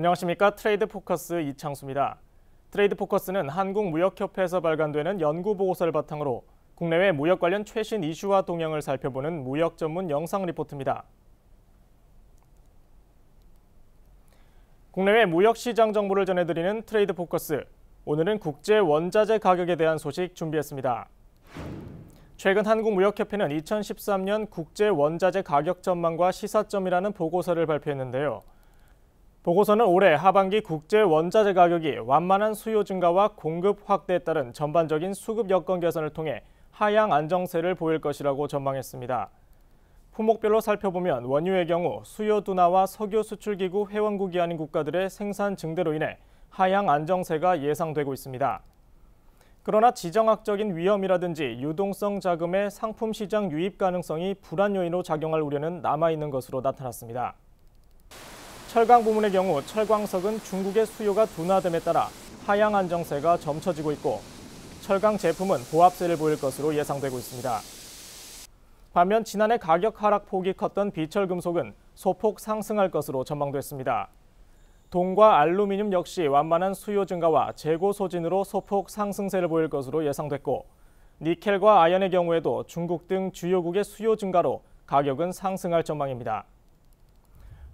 안녕하십니까. 트레이드 포커스 이창수입니다. 트레이드 포커스는 한국무역협회에서 발간되는 연구보고서를 바탕으로 국내외 무역 관련 최신 이슈와 동향을 살펴보는 무역 전문 영상 리포트입니다. 국내외 무역 시장 정보를 전해드리는 트레이드 포커스. 오늘은 국제 원자재 가격에 대한 소식 준비했습니다. 최근 한국무역협회는 2013년 국제 원자재 가격 전망과 시사점이라는 보고서를 발표했는데요. 보고서는 올해 하반기 국제 원자재 가격이 완만한 수요 증가와 공급 확대에 따른 전반적인 수급 여건 개선을 통해 하향 안정세를 보일 것이라고 전망했습니다. 품목별로 살펴보면 원유의 경우 수요 둔화와 석유 수출기구 회원국이 아닌 국가들의 생산 증대로 인해 하향 안정세가 예상되고 있습니다. 그러나 지정학적인 위험이라든지 유동성 자금의 상품 시장 유입 가능성이 불안 요인으로 작용할 우려는 남아있는 것으로 나타났습니다. 철강 부문의 경우 철광석은 중국의 수요가 둔화됨에 따라 하향 안정세가 점쳐지고 있고 철강 제품은 보합세를 보일 것으로 예상되고 있습니다. 반면 지난해 가격 하락폭이 컸던 비철금속은 소폭 상승할 것으로 전망됐습니다. 동과 알루미늄 역시 완만한 수요 증가와 재고 소진으로 소폭 상승세를 보일 것으로 예상됐고 니켈과 아연의 경우에도 중국 등 주요국의 수요 증가로 가격은 상승할 전망입니다.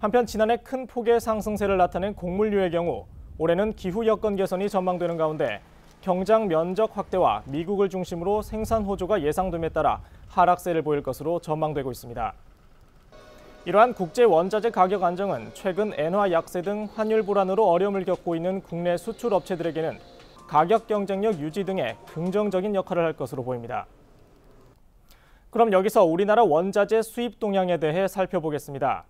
한편 지난해 큰 폭의 상승세를 나타낸 곡물류의 경우 올해는 기후 여건 개선이 전망되는 가운데 경장 면적 확대와 미국을 중심으로 생산 호조가 예상됨에 따라 하락세를 보일 것으로 전망되고 있습니다. 이러한 국제 원자재 가격 안정은 최근 엔화 약세 등 환율 불안으로 어려움을 겪고 있는 국내 수출 업체들에게는 가격 경쟁력 유지 등의 긍정적인 역할을 할 것으로 보입니다. 그럼 여기서 우리나라 원자재 수입 동향에 대해 살펴보겠습니다.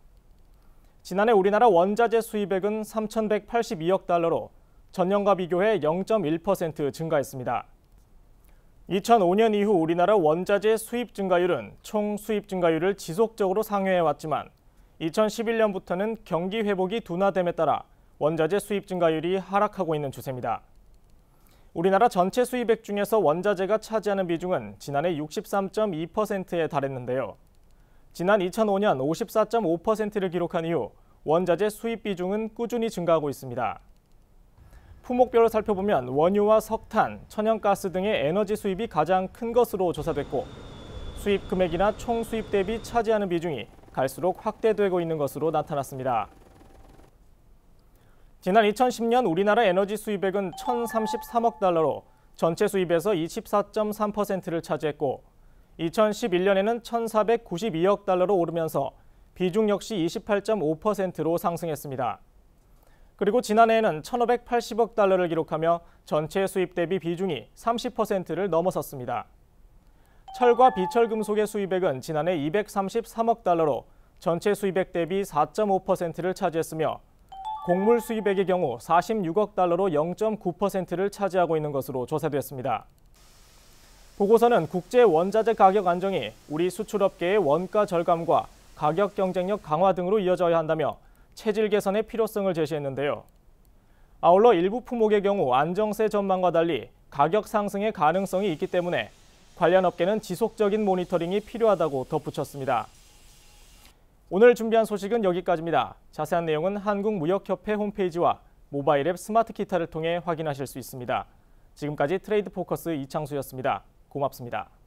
지난해 우리나라 원자재 수입액은 3,182억 달러로 전년과 비교해 0.1% 증가했습니다. 2005년 이후 우리나라 원자재 수입 증가율은 총 수입 증가율을 지속적으로 상회해왔지만 2011년부터는 경기 회복이 둔화됨에 따라 원자재 수입 증가율이 하락하고 있는 추세입니다. 우리나라 전체 수입액 중에서 원자재가 차지하는 비중은 지난해 63.2%에 달했는데요. 지난 2005년 54.5%를 기록한 이후 원자재 수입 비중은 꾸준히 증가하고 있습니다. 품목별로 살펴보면 원유와 석탄, 천연가스 등의 에너지 수입이 가장 큰 것으로 조사됐고 수입 금액이나 총 수입 대비 차지하는 비중이 갈수록 확대되고 있는 것으로 나타났습니다. 지난 2010년 우리나라 에너지 수입액은 1,033억 달러로 전체 수입에서 24.3%를 차지했고 2011년에는 1,492억 달러로 오르면서 비중 역시 28.5%로 상승했습니다. 그리고 지난해에는 1,580억 달러를 기록하며 전체 수입 대비 비중이 30%를 넘어섰습니다. 철과 비철금속의 수입액은 지난해 233억 달러로 전체 수입액 대비 4.5%를 차지했으며 곡물 수입액의 경우 46억 달러로 0.9%를 차지하고 있는 것으로 조사됐습니다. 보고서는 국제 원자재 가격 안정이 우리 수출업계의 원가 절감과 가격 경쟁력 강화 등으로 이어져야 한다며 체질 개선의 필요성을 제시했는데요. 아울러 일부 품목의 경우 안정세 전망과 달리 가격 상승의 가능성이 있기 때문에 관련 업계는 지속적인 모니터링이 필요하다고 덧붙였습니다. 오늘 준비한 소식은 여기까지입니다. 자세한 내용은 한국무역협회 홈페이지와 모바일 앱 스마트 기타를 통해 확인하실 수 있습니다. 지금까지 트레이드 포커스 이창수였습니다. 고맙습니다.